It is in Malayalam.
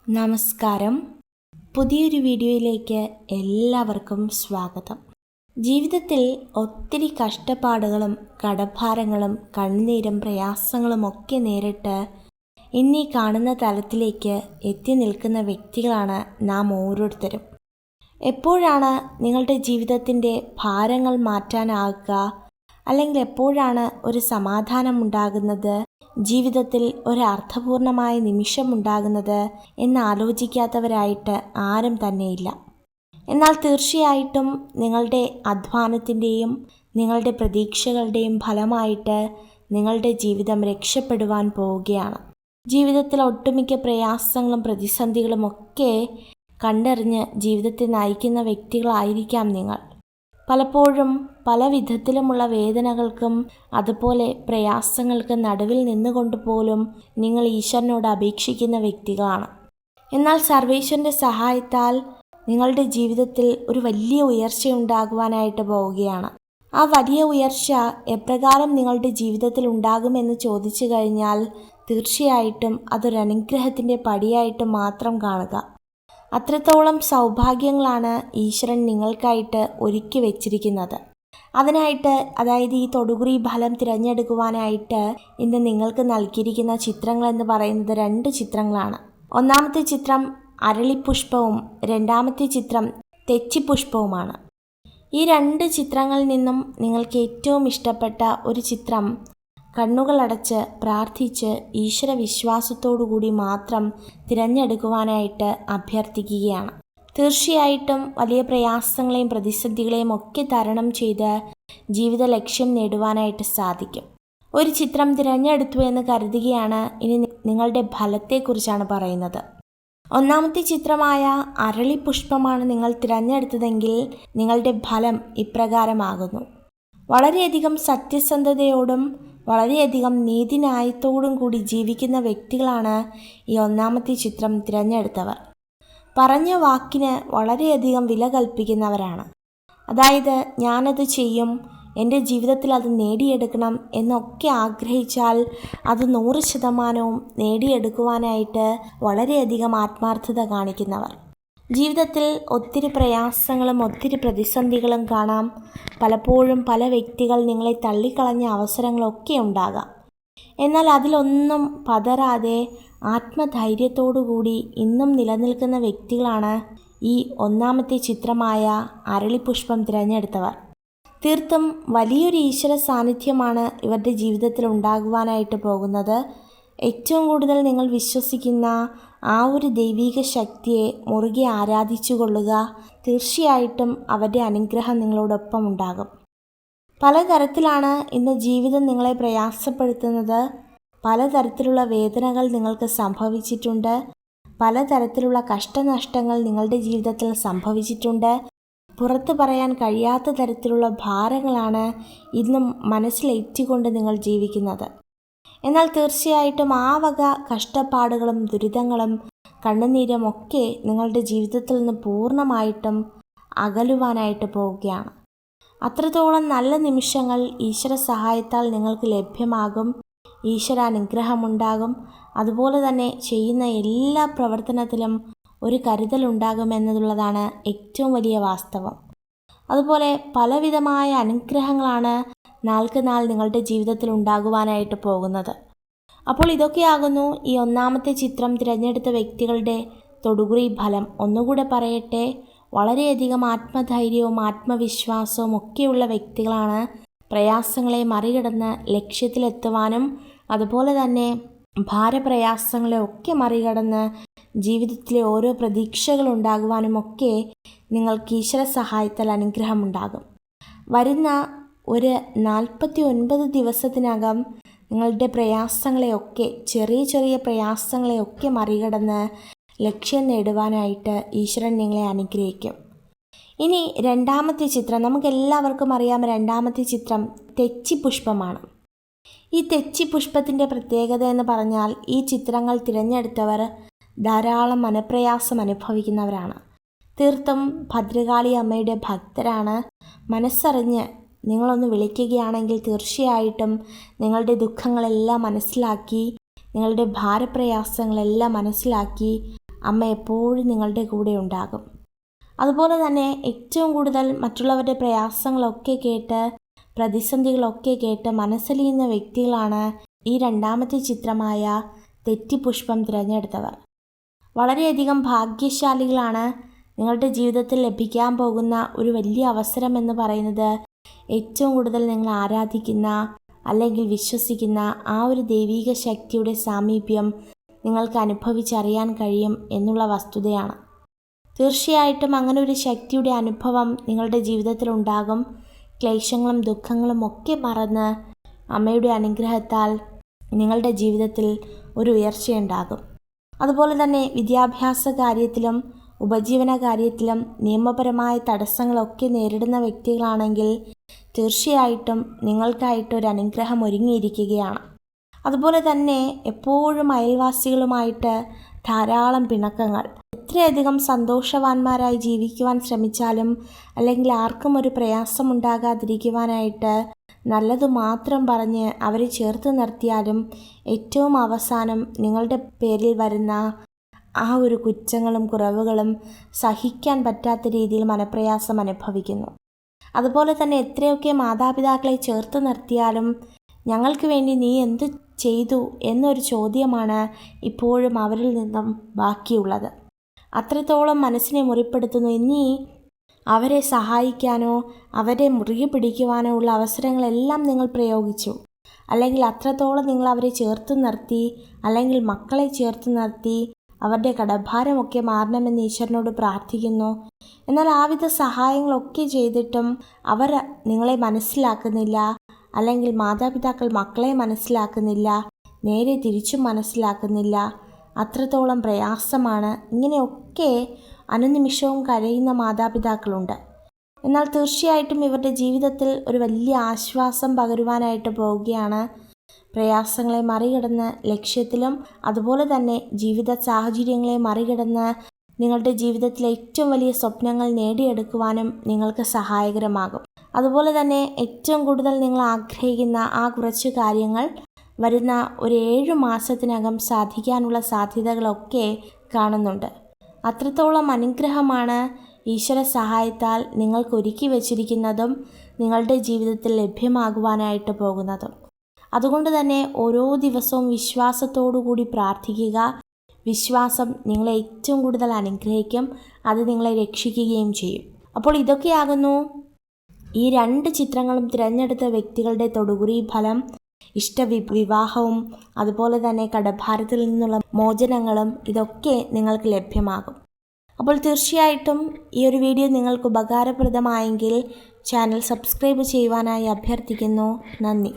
നമസ്കാരം. പുതിയൊരു വീഡിയോയിലേക്ക് എല്ലാവർക്കും സ്വാഗതം. ജീവിതത്തിൽ ഒത്തിരി കഷ്ടപ്പാടുകളും കടഭാരങ്ങളും കണ്ണുനീരും പ്രയാസങ്ങളും ഒക്കെ നേരിട്ട് ഇന്നീ കാണുന്ന തലത്തിലേക്ക് എത്തി നിൽക്കുന്ന വ്യക്തികളാണ് നാം ഓരോരുത്തരും. എപ്പോഴാണ് നിങ്ങളുടെ ജീവിതത്തിൻ്റെ ഭാരങ്ങൾ മാറ്റാനാകുക, അല്ലെങ്കിൽ എപ്പോഴാണ് ഒരു സമാധാനം ഉണ്ടാകുന്നത്, ജീവിതത്തിൽ ഒരു അർത്ഥപൂർണമായ നിമിഷമുണ്ടാകുന്നത് എന്ന് ആലോചിക്കാത്തവരായിട്ട് ആരും തന്നെയില്ല. എന്നാൽ തീർച്ചയായിട്ടും നിങ്ങളുടെ അധ്വാനത്തിൻ്റെയും നിങ്ങളുടെ പ്രതീക്ഷകളുടെയും ഫലമായിട്ട് നിങ്ങളുടെ ജീവിതം രക്ഷപ്പെടുവാൻ പോവുകയാണ്. ജീവിതത്തിൽ ഒട്ടുമിക്ക പ്രയാസങ്ങളും പ്രതിസന്ധികളും ഒക്കെ കണ്ടറിഞ്ഞ് ജീവിതത്തെ നയിക്കുന്ന വ്യക്തികളായിരിക്കാം നിങ്ങൾ. പലപ്പോഴും പല വിധത്തിലുമുള്ള വേദനകൾക്കും അതുപോലെ പ്രയാസങ്ങൾക്ക് നടുവിൽ നിന്നുകൊണ്ട് പോലും നിങ്ങൾ ഈശ്വരനോട് അപേക്ഷിക്കുന്ന വ്യക്തികളാണ്. എന്നാൽ സർവേശ്വരൻ്റെ സഹായത്താൽ നിങ്ങളുടെ ജീവിതത്തിൽ ഒരു വലിയ ഉയർച്ചയുണ്ടാകുവാനായിട്ട് പോവുകയാണ്. ആ വലിയ ഉയർച്ച എപ്രകാരം നിങ്ങളുടെ ജീവിതത്തിൽ ഉണ്ടാകുമെന്ന് ചോദിച്ചു കഴിഞ്ഞാൽ തീർച്ചയായിട്ടും അതൊരു അനുഗ്രഹത്തിൻ്റെ പടിയായിട്ട് മാത്രം കാണുക. അത്രത്തോളം സൗഭാഗ്യങ്ങളാണ് ഈശ്വരൻ നിങ്ങൾക്കായിട്ട് ഒരുക്കി വെച്ചിരിക്കുന്നത്. അതിനായിട്ട്, അതായത് ഈ തൊടുകുറി ഫലം തിരഞ്ഞെടുക്കുവാനായിട്ട് ഇന്ന് നിങ്ങൾക്ക് നൽകിയിരിക്കുന്ന ചിത്രങ്ങളെന്ന് പറയുന്നത് 2 ചിത്രങ്ങളാണ്. ഒന്നാമത്തെ ചിത്രം അരളിപ്പുഷ്പവും രണ്ടാമത്തെ ചിത്രം തെച്ചിപ്പുഷ്പവുമാണ്. ഈ 2 ചിത്രങ്ങളിൽ നിന്നും നിങ്ങൾക്ക് ഏറ്റവും ഇഷ്ടപ്പെട്ട ഒരു ചിത്രം കണ്ണുകളടച്ച് പ്രാർത്ഥിച്ച് ഈശ്വര വിശ്വാസത്തോടുകൂടി മാത്രം തിരഞ്ഞെടുക്കുവാനായിട്ട് അഭ്യർത്ഥിക്കുകയാണ്. തീർച്ചയായിട്ടും വലിയ പ്രയാസങ്ങളെയും പ്രതിസന്ധികളെയും ഒക്കെ തരണം ചെയ്ത് ജീവിത ലക്ഷ്യം നേടുവാനായിട്ട് സാധിക്കും. ഒരു ചിത്രം തിരഞ്ഞെടുത്തു എന്ന് കരുതുകയാണ്. ഇനി നിങ്ങളുടെ ഫലത്തെക്കുറിച്ചാണ് പറയുന്നത്. ഒന്നാമത്തെ ചിത്രമായ അരളിപ്പുഷ്പമാണ് നിങ്ങൾ തിരഞ്ഞെടുത്തതെങ്കിൽ നിങ്ങളുടെ ഫലം ഇപ്രകാരമാകുന്നു. വളരെയധികം സത്യസന്ധതയോടും വളരെയധികം നീതിന്യായത്തോടും കൂടി ജീവിക്കുന്ന വ്യക്തികളാണ് ഈ ഒന്നാമത്തെ ചിത്രം തിരഞ്ഞെടുത്തവർ. പറഞ്ഞ വാക്കിന് വളരെയധികം വില കൽപ്പിക്കുന്നവരാണ്. അതായത് ഞാനത് ചെയ്യും, എൻ്റെ ജീവിതത്തിൽ അത് നേടിയെടുക്കണം എന്നൊക്കെ ആഗ്രഹിച്ചാൽ അത് 100% നേടിയെടുക്കുവാനായിട്ട് വളരെയധികം ആത്മാർത്ഥത കാണിക്കുന്നവർ. ജീവിതത്തിൽ ഒത്തിരി പ്രയാസങ്ങളും ഒത്തിരി പ്രതിസന്ധികളും കാണാം. പലപ്പോഴും പല വ്യക്തികൾ നിങ്ങളെ തള്ളിക്കളഞ്ഞ അവസരങ്ങളൊക്കെ ഉണ്ടാകാം. എന്നാൽ അതിലൊന്നും പതറാതെ ആത്മധൈര്യത്തോടുകൂടി ഇന്നും നിലനിൽക്കുന്ന വ്യക്തികളാണ് ഈ ഒന്നാമത്തെ ചിത്രമായ അരളിപ്പുഷ്പം തിരഞ്ഞെടുത്തവർ. തീർത്തും വലിയൊരു ഈശ്വര സാന്നിധ്യമാണ് ഇവരുടെ ജീവിതത്തിൽ ഉണ്ടാകുവാനായിട്ട് പോകുന്നത്. ഏറ്റവും കൂടുതൽ നിങ്ങൾ വിശ്വസിക്കുന്ന ആ ഒരു ദൈവിക ശക്തിയെ മുറുകെ ആരാധിച്ചു കൊള്ളുക. തീർച്ചയായിട്ടും അവരുടെ അനുഗ്രഹം നിങ്ങളോടൊപ്പം ഉണ്ടാകും. പലതരത്തിലാണ് ഇന്ന് ജീവിതം നിങ്ങളെ പ്രയാസപ്പെടുത്തുന്നത്. പലതരത്തിലുള്ള വേദനകൾ നിങ്ങൾക്ക് സംഭവിച്ചിട്ടുണ്ട്. പലതരത്തിലുള്ള കഷ്ടനഷ്ടങ്ങൾ നിങ്ങളുടെ ജീവിതത്തിൽ സംഭവിച്ചിട്ടുണ്ട്. പുറത്തു പറയാൻ കഴിയാത്ത തരത്തിലുള്ള ഭാരങ്ങളാണ് ഇന്നും മനസ്സിലേറ്റിക്കൊണ്ട് നിങ്ങൾ ജീവിക്കുന്നത്. എന്നാൽ തീർച്ചയായിട്ടും ആ വക കഷ്ടപ്പാടുകളും ദുരിതങ്ങളും കണ്ണുനീരും ഒക്കെ നിങ്ങളുടെ ജീവിതത്തിൽ നിന്ന് പൂർണ്ണമായിട്ടും അകലുവാനായിട്ട് പോവുകയാണ്. അത്രത്തോളം നല്ല നിമിഷങ്ങൾ ഈശ്വര സഹായത്താൽ നിങ്ങൾക്ക് ലഭ്യമാകും. ഈശ്വര അനുഗ്രഹമുണ്ടാകും. അതുപോലെ തന്നെ ചെയ്യുന്ന എല്ലാ പ്രവർത്തനത്തിലും ഒരു കരുതലുണ്ടാകുമെന്നുള്ളതാണ് ഏറ്റവും വലിയ വാസ്തവം. അതുപോലെ പലവിധമായ അനുഗ്രഹങ്ങളാണ് നാൾക്ക് നാൾ നിങ്ങളുടെ ജീവിതത്തിൽ ഉണ്ടാകുവാനായിട്ട് പോകുന്നത്. അപ്പോൾ ഇതൊക്കെയാകുന്നു ഈ ഒന്നാമത്തെ ചിത്രം തിരഞ്ഞെടുത്ത വ്യക്തികളുടെ തൊടുകുറി ഫലം. ഒന്നുകൂടെ പറയട്ടെ, വളരെയധികം ആത്മധൈര്യവും ആത്മവിശ്വാസവും ഒക്കെയുള്ള വ്യക്തികളാണ് പ്രയാസങ്ങളെ മറികടന്ന് ലക്ഷ്യത്തിലെത്തുവാനും അതുപോലെ തന്നെ ഭാരപ്രയാസങ്ങളെ ഒക്കെ മറികടന്ന് ജീവിതത്തിലെ ഓരോ പ്രതീക്ഷകൾ ഉണ്ടാകുവാനുമൊക്കെ നിങ്ങൾക്ക് ഈശ്വര സഹായത്താൽ അനുഗ്രഹമുണ്ടാകും. വരുന്ന ഒരു 49 ദിവസത്തിനകം നിങ്ങളുടെ പ്രയാസങ്ങളെയൊക്കെ, ചെറിയ ചെറിയ പ്രയാസങ്ങളെയൊക്കെ മറികടന്ന് ലക്ഷ്യം നേടുവാനായിട്ട് ഈശ്വരൻ നിങ്ങളെ അനുഗ്രഹിക്കും. ഇനി രണ്ടാമത്തെ ചിത്രം, നമുക്കെല്ലാവർക്കും അറിയാം, രണ്ടാമത്തെ ചിത്രം തെച്ചിപ്പുഷ്പമാണ്. ഈ തെച്ചിപ്പുഷ്പത്തിൻ്റെ പ്രത്യേകത എന്ന് പറഞ്ഞാൽ ഈ ചിത്രങ്ങൾ തിരഞ്ഞെടുത്തവർ ധാരാളം മനപ്രയാസം അനുഭവിക്കുന്നവരാണ്. തീർത്തും ഭദ്രകാളി അമ്മയുടെ ഭക്തരാണ്. മനസ്സറിഞ്ഞ് നിങ്ങളൊന്ന് വിളിക്കുകയാണെങ്കിൽ തീർച്ചയായിട്ടും നിങ്ങളുടെ ദുഃഖങ്ങളെല്ലാം മനസ്സിലാക്കി, നിങ്ങളുടെ ഭാരപ്രയാസങ്ങളെല്ലാം മനസ്സിലാക്കി അമ്മ എപ്പോഴും നിങ്ങളുടെ കൂടെ ഉണ്ടാകും. അതുപോലെ തന്നെ ഏറ്റവും കൂടുതൽ മറ്റുള്ളവരുടെ പ്രയാസങ്ങളൊക്കെ കേട്ട് പ്രതിസന്ധികളൊക്കെ കേട്ട് മനസ്സലിയുന്ന വ്യക്തികളാണ് ഈ രണ്ടാമത്തെ ചിത്രമായ തെറ്റിപ്പുഷ്പം തിരഞ്ഞെടുത്തവർ. വളരെയധികം ഭാഗ്യശാലികളാണ്. നിങ്ങളുടെ ജീവിതത്തിൽ ലഭിക്കാൻ പോകുന്ന ഒരു വലിയ അവസരം എന്ന് പറയുന്നത് ഏറ്റവും കൂടുതൽ നിങ്ങൾ ആരാധിക്കുന്ന അല്ലെങ്കിൽ വിശ്വസിക്കുന്ന ആ ഒരു ദൈവീക ശക്തിയുടെ സാമീപ്യം നിങ്ങൾക്ക് അനുഭവിച്ചറിയാൻ കഴിയും എന്നുള്ള വസ്തുതയാണ്. തീർച്ചയായിട്ടും അങ്ങനെ ഒരു ശക്തിയുടെ അനുഭവം നിങ്ങളുടെ ജീവിതത്തിൽ ഉണ്ടാകും. ക്ലേശങ്ങളും ദുഃഖങ്ങളും ഒക്കെ മറന്ന് അമ്മയുടെ അനുഗ്രഹത്താൽ നിങ്ങളുടെ ജീവിതത്തിൽ ഒരു ഉയർച്ചയുണ്ടാകും. അതുപോലെ തന്നെ വിദ്യാഭ്യാസ കാര്യത്തിലും ഉപജീവന കാര്യത്തിലും നിയമപരമായ തടസ്സങ്ങളൊക്കെ നേരിടുന്ന വ്യക്തികളാണെങ്കിൽ തീർച്ചയായിട്ടും നിങ്ങൾക്കായിട്ടൊരു അനുഗ്രഹം ഒരുങ്ങിയിരിക്കുകയാണ്. അതുപോലെ തന്നെ എപ്പോഴും അയൽവാസികളുമായിട്ട് ധാരാളം പിണക്കങ്ങൾ. എത്രയധികം സന്തോഷവാന്മാരായി ജീവിക്കുവാൻ ശ്രമിച്ചാലും അല്ലെങ്കിൽ ആർക്കും ഒരു പ്രയാസം ഉണ്ടാകാതിരിക്കുവാനായിട്ട് നല്ലതു മാത്രം പറഞ്ഞ് അവരെ ചേർത്ത് നിർത്തിയാലും ഏറ്റവും അവസാനം നിങ്ങളുടെ പേരിൽ വരുന്ന ആ ഒരു കുറ്റങ്ങളും കുറവുകളും സഹിക്കാൻ പറ്റാത്ത രീതിയിൽ മനപ്രയാസം അനുഭവിക്കുന്നു. അതുപോലെ തന്നെ എത്രയൊക്കെ മാതാപിതാക്കളെ ചേർത്ത് നിർത്തിയാലും ഞങ്ങൾക്ക് വേണ്ടി നീ എന്ത് ചെയ്തു എന്നൊരു ചോദ്യമാണ് ഇപ്പോഴും അവരിൽ നിന്നും ബാക്കിയുള്ളത്. അത്രത്തോളം മനസ്സിനെ മുറിപ്പെടുത്തുന്നു. ഇനി അവരെ സഹായിക്കാനോ അവരെ മുറുകെ പിടിക്കുവാനോ ഉള്ള അവസരങ്ങളെല്ലാം നിങ്ങൾ പ്രയോഗിച്ചു, അല്ലെങ്കിൽ അത്രത്തോളം നിങ്ങൾ അവരെ ചേർത്ത് നിർത്തി, അല്ലെങ്കിൽ മക്കളെ ചേർത്ത് നിർത്തി അവരുടെ കടഭാരമൊക്കെ മാറണമെന്ന് ഈശ്വരനോട് പ്രാർത്ഥിക്കുന്നു. എന്നാൽ ആവിധ സഹായങ്ങളൊക്കെ ചെയ്തിട്ടും അവർ നിങ്ങളെ മനസ്സിലാക്കുന്നില്ല, അല്ലെങ്കിൽ മാതാപിതാക്കൾ മക്കളെ മനസ്സിലാക്കുന്നില്ല, നേരെ തിരിച്ചും മനസ്സിലാക്കുന്നില്ല. അത്രത്തോളം പ്രയാസമാണ്. ഇങ്ങനെയൊക്കെ അനുനിമിഷവും കരയുന്ന മാതാപിതാക്കളുണ്ട്. എന്നാൽ തീർച്ചയായിട്ടും ഇവരുടെ ജീവിതത്തിൽ ഒരു വലിയ ആശ്വാസം പകരുവാനായിട്ട് പോവുകയാണ്. പ്രയാസങ്ങളെ മറികടന്ന് ലക്ഷ്യത്തിലും അതുപോലെ തന്നെ ജീവിത സാഹചര്യങ്ങളെ മറികടന്ന് നിങ്ങളുടെ ജീവിതത്തിലെ ഏറ്റവും വലിയ സ്വപ്നങ്ങൾ നേടിയെടുക്കുവാനും നിങ്ങൾക്ക് സഹായകരമാകും. അതുപോലെ തന്നെ ഏറ്റവും കൂടുതൽ നിങ്ങൾ ആഗ്രഹിക്കുന്ന ആ കുറച്ച് കാര്യങ്ങൾ വരുന്ന ഒരു 7 മാസത്തിനകം സാധിക്കാനുള്ള സാധ്യതകളൊക്കെ കാണുന്നുണ്ട്. അത്രത്തോളം അനുഗ്രഹമാണ് ഈശ്വര സഹായത്താൽ നിങ്ങൾക്ക് ഒരുക്കി വച്ചിരിക്കുന്നതും നിങ്ങളുടെ ജീവിതത്തിൽ ലഭ്യമാകുവാനായിട്ട് പോകുന്നതും. അതുകൊണ്ട് തന്നെ ഓരോ ദിവസവും വിശ്വാസത്തോടു കൂടി പ്രാർത്ഥിക്കുക. വിശ്വാസം നിങ്ങളെ ഏറ്റവും കൂടുതൽ അനുഗ്രഹിക്കും, അത് നിങ്ങളെ രക്ഷിക്കുകയും ചെയ്യും. അപ്പോൾ ഇതൊക്കെയാകുന്നു ഈ 2 ചിത്രങ്ങളും തിരഞ്ഞെടുത്ത വ്യക്തികളുടെ തൊടുകുറി ഫലം. വിവാഹവും അതുപോലെ തന്നെ കടഭാരത്തിൽ നിന്നുള്ള മോചനങ്ങളും ഇതൊക്കെ നിങ്ങൾക്ക് ലഭ്യമാകും. അപ്പോൾ തീർച്ചയായിട്ടും ഈ ഒരു വീഡിയോ നിങ്ങൾക്ക് ഉപകാരപ്രദമായെങ്കിൽ ചാനൽ സബ്സ്ക്രൈബ് ചെയ്യുവാനായി അഭ്യർത്ഥിക്കുന്നു. നന്ദി.